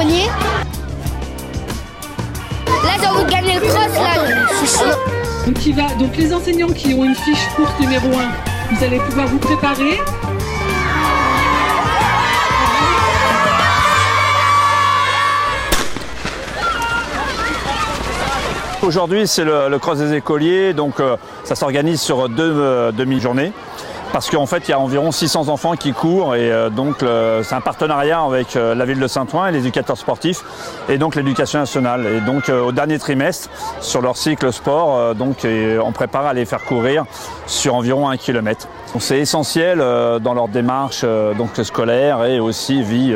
écoliers. Là, j'ai envie de gagner le cross, là, je suis chaud. Donc les enseignants qui ont une fiche courte numéro 1, vous allez pouvoir vous préparer. Aujourd'hui, c'est le cross des écoliers, donc ça s'organise sur 2 demi-journées. Parce qu'en fait, il y a environ 600 enfants qui courent et donc c'est un partenariat avec la ville de Saint-Ouen et les éducateurs sportifs et donc l'éducation nationale. Et donc au dernier trimestre, sur leur cycle sport, on prépare à les faire courir sur environ 1 kilomètre. C'est essentiel dans leur démarche scolaire et aussi vie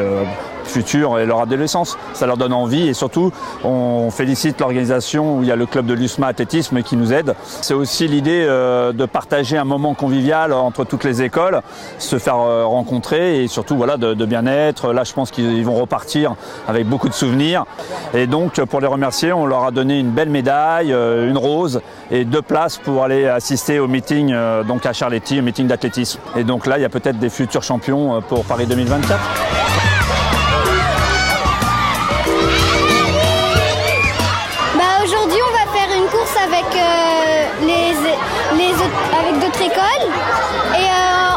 future et leur adolescence. Ça leur donne envie et surtout on félicite l'organisation où il y a le club de l'USMA athlétisme qui nous aide. C'est aussi l'idée de partager un moment convivial entre toutes les écoles, se faire rencontrer et surtout voilà, de bien-être. Là je pense qu'ils vont repartir avec beaucoup de souvenirs et donc pour les remercier on leur a donné une belle médaille, une rose et 2 places pour aller assister au meeting à Charletti, au meeting d'athlétisme. Et donc là il y a peut-être des futurs champions pour Paris 2024. Aujourd'hui, on va faire une course avec avec d'autres écoles. Et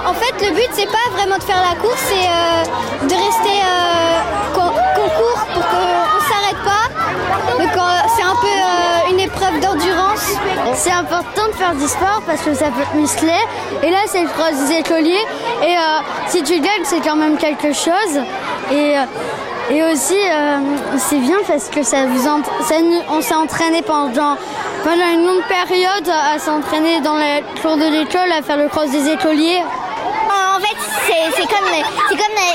en fait, le but, c'est pas vraiment de faire la course, c'est de rester concours pour qu'on s'arrête pas. Donc, c'est un peu une épreuve d'endurance. C'est important de faire du sport parce que ça peut te muscler. Et là, c'est le cross des écoliers. Et si tu gagnes, c'est quand même quelque chose. Et aussi, c'est bien parce que on s'est entraîné pendant une longue période à s'entraîner dans les cours de l'école, à faire le cross des écoliers. En fait, c'est comme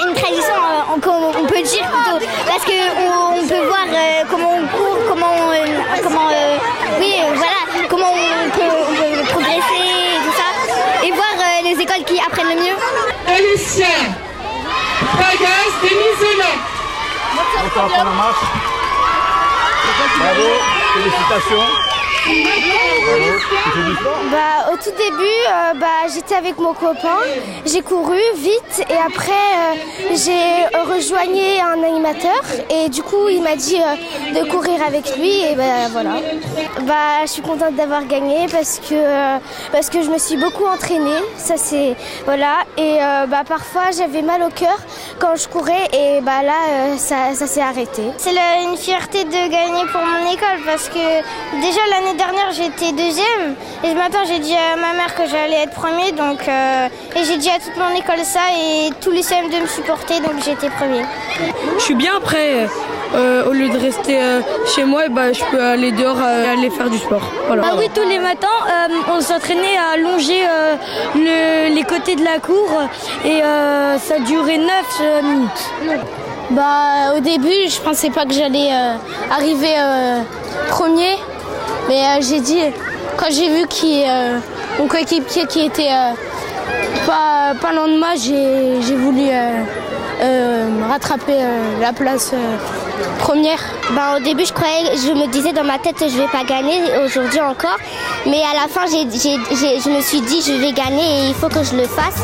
une tradition, on peut dire plutôt, parce qu'on peut voir comment on court, comment on peut progresser et tout ça, et voir les écoles qui apprennent le mieux. Alicia Pagas Denisola. Bonsoir pour la marche. Bravo, félicitations. Au tout début, j'étais avec mon copain, j'ai couru vite et après j'ai rejoigné un animateur et du coup il m'a dit de courir avec lui et voilà. Je suis contente d'avoir gagné parce que je me suis beaucoup entraînée, ça c'est voilà et parfois j'avais mal au cœur quand je courais et là ça s'est arrêté. C'est une fierté de gagner pour mon école parce que déjà l'année dernière j'étais 2e et ce matin j'ai dit à ma mère que j'allais être premier et j'ai dit à toute mon école ça et tous les CM de me supporter donc j'étais premier. Je suis bien après, au lieu de rester chez moi je peux aller dehors aller faire du sport. Voilà. Oui, tous les matins on s'entraînait à longer les côtés de la cour et ça durait 9 minutes. Au début je pensais pas que j'allais arriver premier. Mais j'ai dit, quand j'ai vu mon coéquipier qui était pas loin de moi, j'ai voulu rattraper la place première. Au début, je me disais dans ma tête, je vais pas gagner aujourd'hui encore. Mais à la fin, je me suis dit, je vais gagner et il faut que je le fasse.